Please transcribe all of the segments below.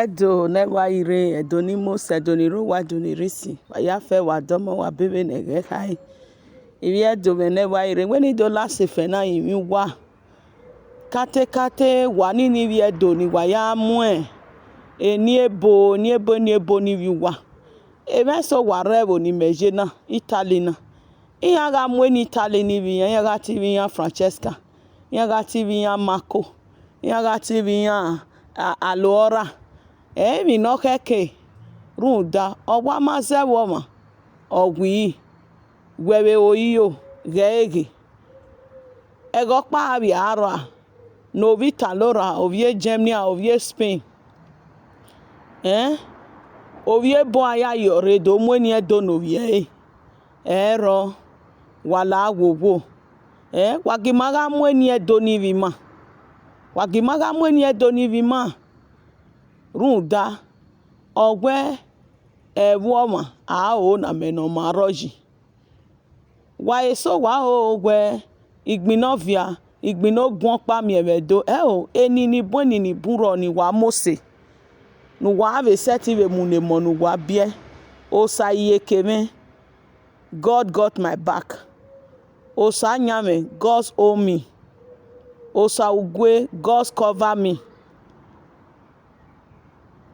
Edo ne wa ire edo ni mose edo ni ro wa do ni risi wa ya fe wa domo wa bebe ne ge kai ibi edo me ne wa ire weni do la se fe na yin wa kate wa ni bi edo ni wa ya mu ni ebo ni bi wa e me so wa revo ni meje na Italy na iya ga mu ni Italy ni bi yan ga ti bi yan Francesca yan ga ti bi yan Marco yan ga ti bi yan Alora mi no keke runda ogwa maze woma ogwi wewe oyiyo gege ego pa bi ara no vita lora ovie Germany ovie Spain ovie bo aya yore do mo ni edo no vie ero wala wowo wagimaga mo ni edo ni vima wagimaga mo ni edo ni vima runda ogwe ewoma o na meno maroji wa eso wa ogwe igbinovia igbinogun pa mi ewedo eni ni boni ni buro ni wa mose nu wa ave seti we mune mo nu wa bie o sa iye keme God got my back o sa nyame God's own me o sa ugwe God's cover me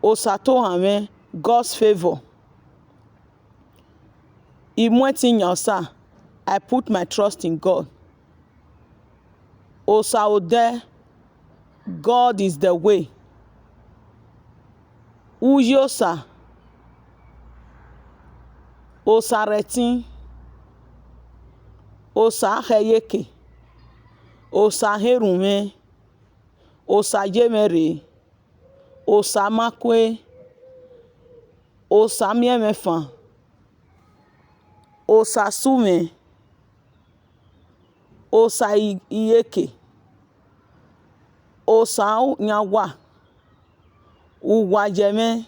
Osato hame God's favor. Imweti I put my trust in God. Osaode God is the way. Uyosa Osaretin Osaheyeke Osaherume Osayemere Osamakwe Osamiemefa Osasume Osaiyeke Osanyawa Uwajeme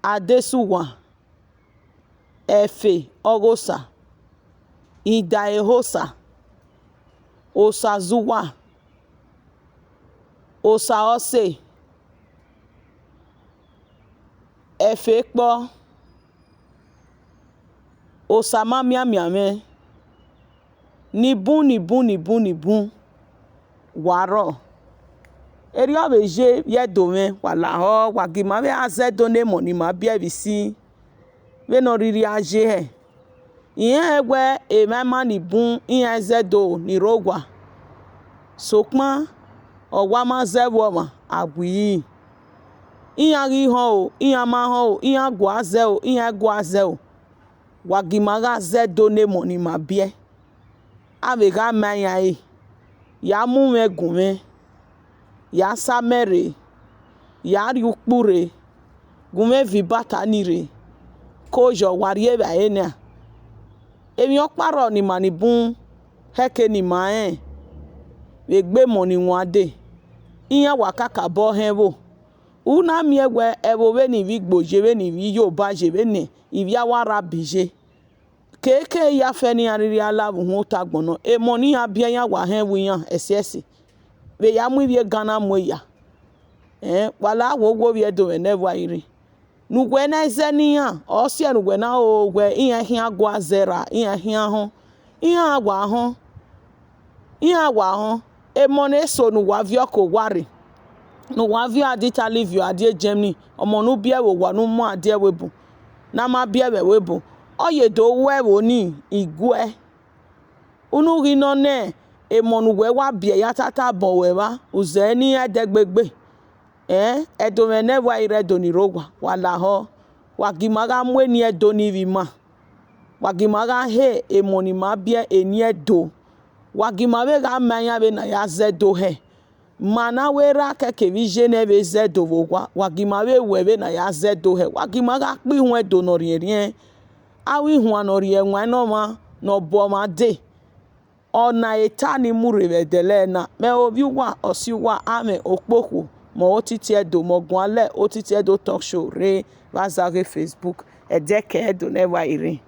Adesuwa Efe Ogosa Idaehosa Osazuwa Osaose Efe kpo Osama miame nibu waro eri obeje yedome wala ho wagima be azedo ne mo ni ma bia bisi we no riri aje he iye egwe emema nibu iye azedo ni rogwa sokma owa ma zewo ma agwi iya gi ho iya ma ho iya gwaze o iya gwaze o wagimaga zedo ne mo ni ma bie ave ga manya ya mu me gume ya samere ya riukpure gume vibata nire kojo warie ba enia emi okparo ni manibun heke ni ma we gbe mo ni wade iya wakaka bo hewo una miegwe ewo we ni vigboje we ni vi Yoruba je we ni ivia wara bije keke ya fe ni ariri alabu hu tagbono mo ni abia ya wa hewu yan esesi we ya mu ivie Ghana mo ya wala wo we do we never iri nugwe na ezeni ya o si nugwe na ogwe iya hia gwa zera iya hia ho iya agwa ho mo na eso nu wa vi oko wari no wa vi adita live you ade Germany omo nu bia wo wa nu mu ade webu na ma bia we webu oye do we wo ni igwe unu ri no ne mo nu we wa bia ya tata bon we wa uze ni edegbegbe edo me ne wa ire do ni rogwa wala ho wagimaga mu ni edo ni vima wagimaga he mo ni ma bia eni edo wagimabe ga manya be na ya zedo he mana wera keke vije ne be zedo wogwa wagimabe webe na ya zedo he wagimaga pi hu edo no rie awi hu anori enwa no ma no bo ma de ona etani murevedele na me obi wa osiwa ame okpoku mo otiti edo mo gwanle otiti edo talk show re wazage Facebook edeke edo ne wa ire